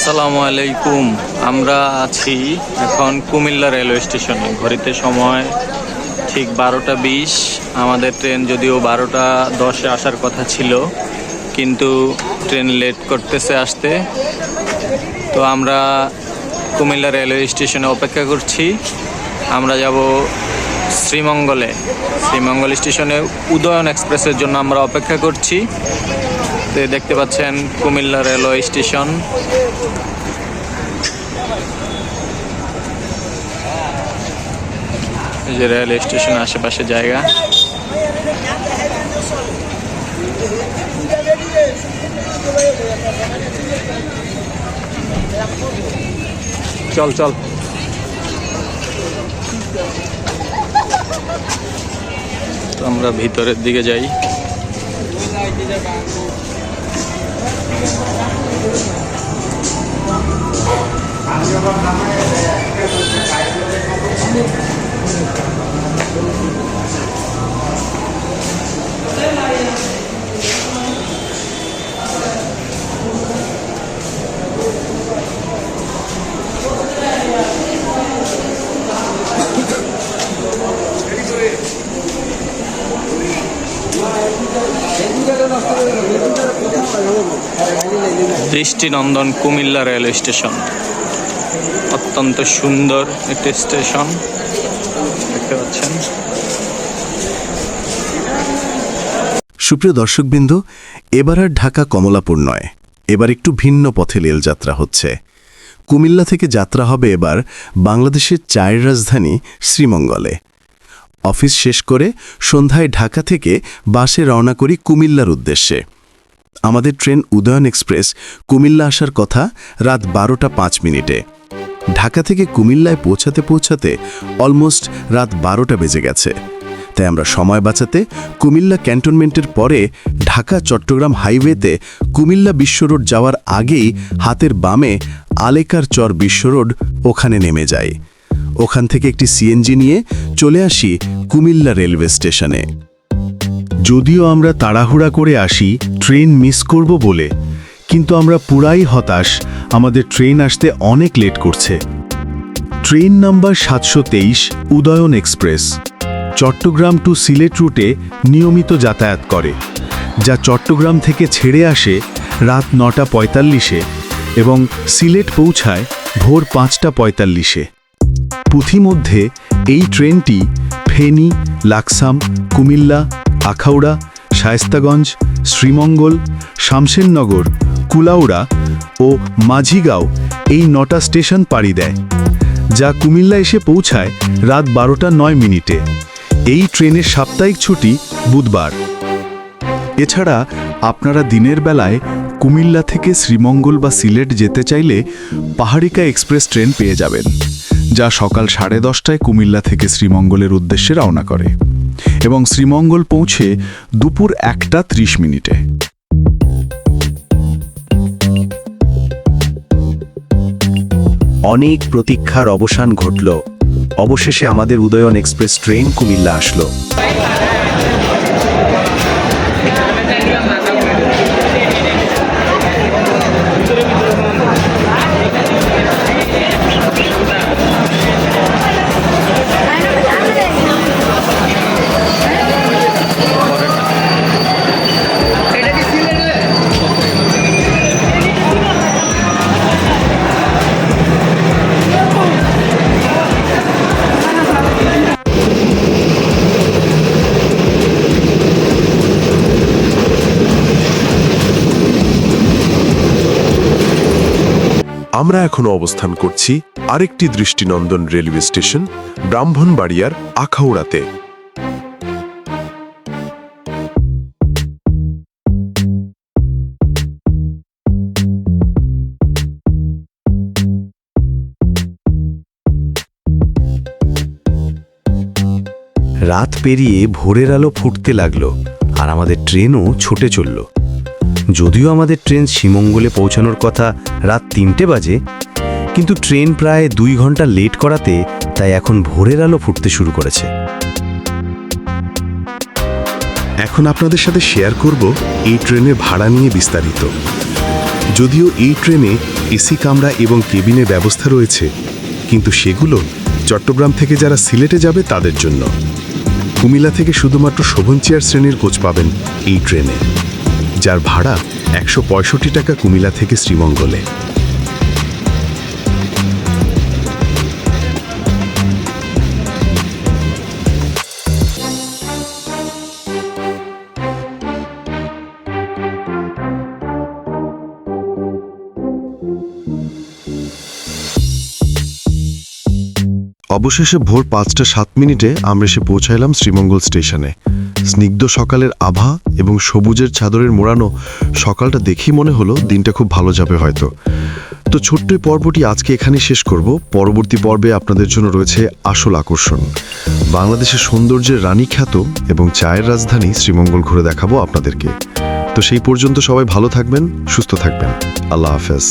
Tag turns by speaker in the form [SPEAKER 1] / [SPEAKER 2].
[SPEAKER 1] আসসালামু আলাইকুম। আমরা আছি এখন কুমিল্লা রেলওয়ে স্টেশনে। ঘড়িতে সময় ঠিক 12টা 20। আমাদের ট্রেন যদিও 12টা 10-এ আসার কথা ছিল, কিন্তু ট্রেন লেট করতেছে আসতে। তো আমরা কুমিল্লা রেলওয়ে স্টেশনে অপেক্ষা করছি। আমরা যাব শ্রীমঙ্গলে। শ্রীমঙ্গল স্টেশনে উদয়ন এক্সপ্রেসের জন্য আমরা অপেক্ষা করছি। তো দেখতে পাচ্ছেন কুমিল্লা রেলওয়ে স্টেশন। এই যে রেলওয়ে স্টেশন আশেপাশে জায়গা। চল চল তো আমরা ভিতরের দিকে যাই। দৃষ্টিনন্দন কুমিল্লা রেলওয়ে স্টেশন, অত্যন্ত সুন্দর একটি স্টেশন দেখতে পাচ্ছেন।
[SPEAKER 2] সুপ্রিয় দর্শকবৃন্দ, এবার আর ঢাকা কমলাপুর নয়, এবার একটু ভিন্ন পথে রেলযাত্রা হচ্ছে। কুমিল্লা থেকে যাত্রা হবে এবার বাংলাদেশের চায়ের রাজধানী শ্রীমঙ্গলে। অফিস শেষ করে সন্ধ্যায় ঢাকা থেকে বাসে রওনা করি কুমিল্লার উদ্দেশ্যে। আমাদের ট্রেন উদয়ন এক্সপ্রেস কুমিল্লা আসার কথা রাত 12টা 5 ঢাকা থেকে কুমিল্লায় পৌঁছাতে অলমোস্ট রাত 12টা বেজে গেছে। তাই আমরা সময় বাঁচাতে কুমিল্লা ক্যান্টনমেন্টের পরে ঢাকা চট্টগ্রাম হাইওয়েতে কুমিল্লা বিশ্ব রোড যাওয়ার আগেই হাতের বামে আলেকার চর বিশ্ব রোড, ওখানে নেমে যাই। ওখান থেকে একটি সিএনজি নিয়ে চলে আসি কুমিল্লা রেলওয়ে স্টেশনে। যদিও আমরা তাড়াহুড়া করে আসি ট্রেন মিস করব বলে, কিন্তু আমরা পুরাই হতাশ, আমাদের ট্রেন আসতে অনেক লেট করছে। Train number 723 Udayan express Chittagong to Sylhet রুটে নিয়মিত যাতায়াত করে, যা চট্টগ্রাম থেকে ছেড়ে আসে রাত 9টা 45 এবং সিলেট পৌঁছায় ভোর 5টা 45। পুঁথিমধ্যে এই ট্রেনটি ফেনী, লাকসাম, কুমিল্লা, আখাউড়া, শায়েস্তাগঞ্জ, শ্রীমঙ্গল, শামশেরনগর, কুলাউড়া ও মাঝিগাঁও এই 9টা স্টেশন পাড়ি দেয়, যা কুমিল্লা এসে পৌঁছায় রাত 12টা 9। এই ট্রেনের সাপ্তাহিক ছুটি বুধবার। এছাড়া আপনারা দিনের বেলায় কুমিল্লা থেকে শ্রীমঙ্গল বা সিলেট যেতে চাইলে পাহাড়িকা এক্সপ্রেস ট্রেন পেয়ে যাবেন, যা সকাল 10:30টায় কুমিল্লা থেকে শ্রীমঙ্গলের উদ্দেশ্যে রওনা করে এবং শ্রীমঙ্গল পৌঁছে দুপুর 1টা 30।
[SPEAKER 3] অনেক প্রতীক্ষার অবসান ঘটল। অবশেষে আমাদের উদয়ন এক্সপ্রেস ট্রেন কুমিল্লা আসলো।
[SPEAKER 4] আমরা এখনো অবস্থান করছি আরেকটি দৃষ্টিনন্দন রেলওয়ে স্টেশন ব্রাহ্মণবাড়িয়ার আখাউড়াতে।
[SPEAKER 3] রাত পেরিয়ে ভোরের আলো ফুটতে লাগলো আর আমাদের ট্রেনও ছুটে চলল। যদিও আমাদের ট্রেন শ্রীমঙ্গলে পৌঁছানোর কথা রাত 3টে বাজে, কিন্তু ট্রেন প্রায় 2 ঘন্টা লেট করাতে তাই এখন ভোরের আলো ফুটতে শুরু করেছে।
[SPEAKER 2] এখন আপনাদের সাথে শেয়ার করব এই ট্রেনের ভাড়া নিয়ে বিস্তারিত। যদিও এই ট্রেনে
[SPEAKER 4] এসি কামরা এবং কেবিনের ব্যবস্থা রয়েছে, কিন্তু সেগুলো চট্টগ্রাম থেকে যারা সিলেটে যাবে তাদের জন্য। কুমিল্লা থেকে শুধুমাত্র শোভন চেয়ার শ্রেণীর কোচ পাবেন এই ট্রেনে, যার ভাড়া 165 টাকা কুমিল্লা থেকে শ্রীমঙ্গলে। অবশেষে ভোর 5:07 আমরা এসে পৌঁছাইলাম শ্রীমঙ্গল স্টেশনে। স্নিগ্ধ সকালের আভা এবং সবুজের চাদরের মোড়ানো সকালটা দেখেই মনে হলো দিনটা খুব ভালো যাবে হয়তো। তো ছোট্ট এই পর্বটি আজকে এখানেই শেষ করব। পরবর্তী পর্বে আপনাদের জন্য রয়েছে আসল আকর্ষণ, বাংলাদেশের সৌন্দর্যের রানী খ্যাত এবং চায়ের রাজধানী শ্রীমঙ্গল ঘুরে দেখাবো আপনাদেরকে। তো সেই পর্যন্ত সবাই ভালো থাকবেন, সুস্থ থাকবেন। আল্লাহ হাফেজ।